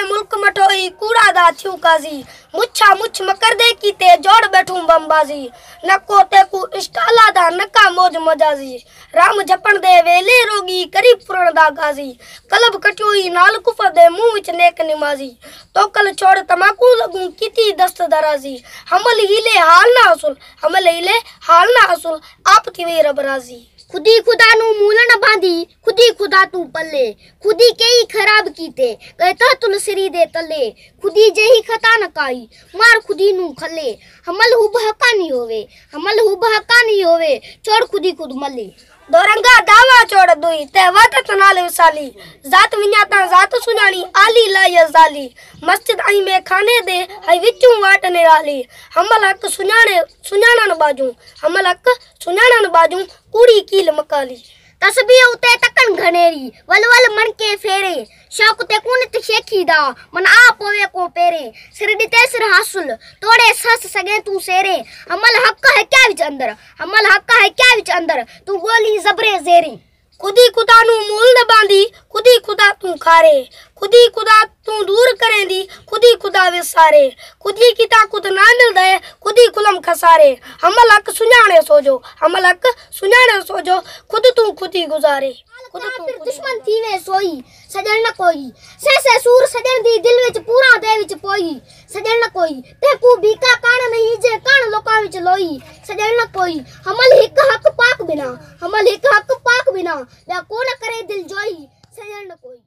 मुल्क मठोई कूड़ा दा थियूं काजी मुछा मुछ मकर दे कीते जोड़ बैठूं बमबाजी नको ते कु इस्टाला दा नका मौज मजाजी राम जपण दे वेले रोगी करीब पुरण दा गाजी कलब कटोई नाल कुफर दे मुंह विच नेक निमाजी तो कल छोड़ तमाकू लगूं कीती दस्त दराजी हमल हिले हाल ना असूल हमल हिले हाल ना असूल आप थी वे रब राजी खुदी खुदा नु मूल न बांधी खुदी खुदा तू पल्ले खुदी कई खराब कीते कहता तुलसरी दे तले खुदी जेही खता न काई मार खुदी नु खले हमल हुब हका नहीं होवे हमल हुब हका नहीं होवे छोड़ खुदी खुद मले दोरंगा दावा छोड़ दुई ते वत नाले विसाली जात विन्याता जात सुनानी आली ला यजाली मस्जिद आई में खाने दे हई विचू वाट निराली हमल हक सुनाणन बाजू हमल हक सुनाणन बाजू कूड़ी कील मकाली तस्बीह उते तकन घनेरी वल मन के फेरे शौक ते कुन ते शेखी दा मन आ पोवे को पेरे सिर दिते सिर हासुल तोड़े सस सगे तू सेरे हमल हक है क्या विच अंदर हमल हक है क्या विच अंदर तू बोली जबरे जेरी खुदी खुदा नु मूल न बांधी खुदी खुदा तू खारे खुदी खुदा तू दूर करेंदी खुदी खुदा विसारे खुदी की ताकत ना मिल दे खुदी खुलम खसारे हमल हक सुनाने सोजो हमल हक सुनाने सोजो खुद तू खुदी गुजारे खुद तू दुश्मन थी वे सोई सजन न कोई से सूर सजन दी दिल विच पूरा दे विच पोई सजन न कोई ते को बीका कान नहीं जे कान लोका विच लोई सजन न कोई हमल हिक हक पाक बिना हमल हिक हक पाक बिना या को न करे दिल जोई सजन न कोई।